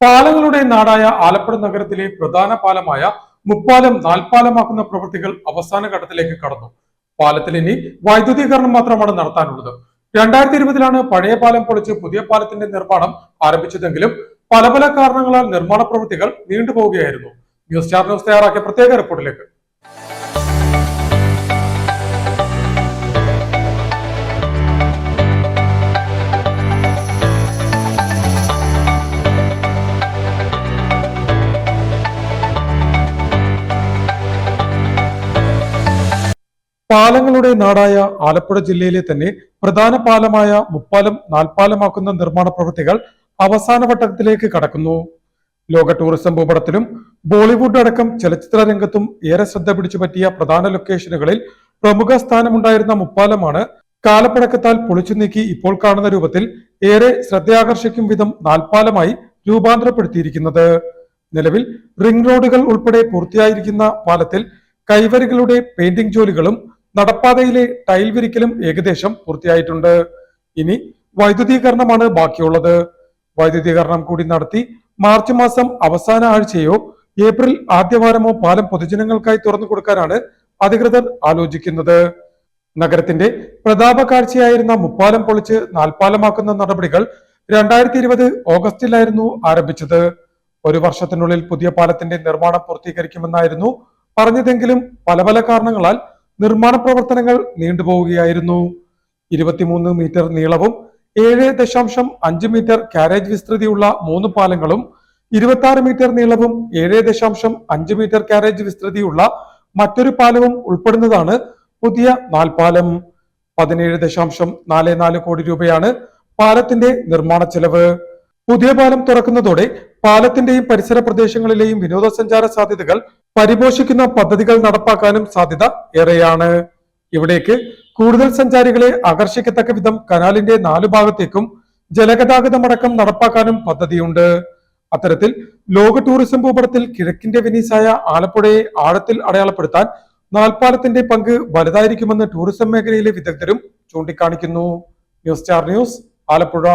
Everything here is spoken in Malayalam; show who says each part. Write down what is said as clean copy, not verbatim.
Speaker 1: പാലങ്ങളുടെ നാടായ ആലപ്പുഴ നഗരത്തിലെ പ്രധാന പാലമായ മുപ്പാലം നാൽപ്പാലമാക്കുന്ന പ്രവൃത്തികൾ അവസാന ഘട്ടത്തിലേക്ക് കടന്നു. പാലത്തിൽ ഇനി വൈദ്യുതീകരണം മാത്രമാണ് നടത്താനുള്ളത്. 2020 പഴയ പാലം പൊളിച്ച് പുതിയ പാലത്തിന്റെ നിർമ്മാണം ആരംഭിച്ചതെങ്കിലും പല കാരണങ്ങളാൽ നിർമ്മാണ പ്രവൃത്തികൾ നീണ്ടുപോവുകയായിരുന്നു. ന്യൂസ് സ്റ്റാർ ന്യൂസ് തയ്യാറാക്കിയ പ്രത്യേക റിപ്പോർട്ടിലേക്ക്. പാലങ്ങളുടെ നാടായ ആലപ്പുഴ ജില്ലയിലെ തന്നെ പ്രധാന പാലമായ മുപ്പാലം നാൽപ്പാലമാക്കുന്ന നിർമ്മാണ പ്രവൃത്തികൾ അവസാന ഘട്ടത്തിലേക്ക് കടക്കുന്നു. ലോക ടൂറിസം ഭൂപടത്തിലും ബോളിവുഡ് അടക്കം ചലച്ചിത്ര രംഗത്തും ഏറെ ശ്രദ്ധ പിടിച്ചുപറ്റിയ പ്രധാന ലൊക്കേഷനുകളിൽ പ്രമുഖ സ്ഥാനമുണ്ടായിരുന്ന മുപ്പാലമാണ് കാലപ്പഴക്കത്താൽ പൊളിച്ചു നീക്കി ഇപ്പോൾ കാണുന്ന രൂപത്തിൽ ഏറെ ശ്രദ്ധയാകർഷിക്കും വിധം നാൽപ്പാലമായി രൂപാന്തരപ്പെടുത്തിയിരിക്കുന്നത്. നിലവിൽ റിംഗ് റോഡുകൾ ഉൾപ്പെടെ പൂർത്തിയായിരിക്കുന്ന പാലത്തിൽ കൈവരികളുടെ പെയിന്റിംഗ് ജോലികളും നടപ്പാതയിലെ ടൈൽ വിരിക്കലും ഏകദേശം പൂർത്തിയായിട്ടുണ്ട്. ഇനി വൈദ്യുതീകരണമാണ് ബാക്കിയുള്ളത്. വൈദ്യുതീകരണം കൂടി നടത്തി മാർച്ച് മാസം അവസാന ആഴ്ചയോ ഏപ്രിൽ ആദ്യവാരമോ പാലം പൊതുജനങ്ങൾക്കായി തുറന്നു കൊടുക്കാനാണ് അധികൃതർ ആലോചിക്കുന്നത്. നഗരത്തിന്റെ പ്രതാപ കാഴ്ചയായിരുന്ന മുപ്പാലം പൊളിച്ച് നാൽപ്പാലമാക്കുന്ന നടപടികൾ 2020 ഓഗസ്റ്റിലായിരുന്നു ആരംഭിച്ചത്. ഒരു വർഷത്തിനുള്ളിൽ പുതിയ പാലത്തിന്റെ നിർമ്മാണം പൂർത്തീകരിക്കുമെന്നായിരുന്നു പറഞ്ഞതെങ്കിലും പല കാരണങ്ങളാൽ നിർമ്മാണ പ്രവർത്തനങ്ങൾ നീണ്ടുപോവുകയായിരുന്നു. 23 മീറ്റർ നീളവും 7.5 മീറ്റർ കാരേജ് വിസ്തൃതിയുള്ള 3 പാലങ്ങളും 26 മീറ്റർ നീളവും 7.5 മീറ്റർ കാരേജ് വിസ്തൃതിയുള്ള മറ്റൊരു പാലവും ഉൾപ്പെടുന്നതാണ് പുതിയ നാൽപ്പാലം. 17.44 കോടി രൂപയാണ് പാലത്തിന്റെ നിർമ്മാണ ചെലവ്. പുതിയ പാലം തുറക്കുന്നതോടെ പാലത്തിന്റെയും പരിസര പ്രദേശങ്ങളിലെയും വിനോദസഞ്ചാര സാധ്യതകൾ പരിപോഷിക്കുന്ന പദ്ധതികൾ നടപ്പാക്കാനും സാധ്യത ഏറെയാണ്. ഇവിടേക്ക് കൂടുതൽ സഞ്ചാരികളെ ആകർഷിക്കത്തക്ക വിധം കനാലിന്റെ 4 ഭാഗത്തേക്കും ജലഗതാഗതമടക്കം നടപ്പാക്കാനും പദ്ധതിയുണ്ട്. അത്തരത്തിൽ ലോക ടൂറിസം ഭൂപടത്തിൽ കിഴക്കിന്റെ വെനീസായ ആലപ്പുഴയെ ആഴത്തിൽ അടയാളപ്പെടുത്താൻ നാൽപ്പാലത്തിന്റെ പങ്ക് വലുതായിരിക്കുമെന്ന് ടൂറിസം മേഖലയിലെ വിദഗ്ധരും ചൂണ്ടിക്കാണിക്കുന്നു. News star news, Alappuzha.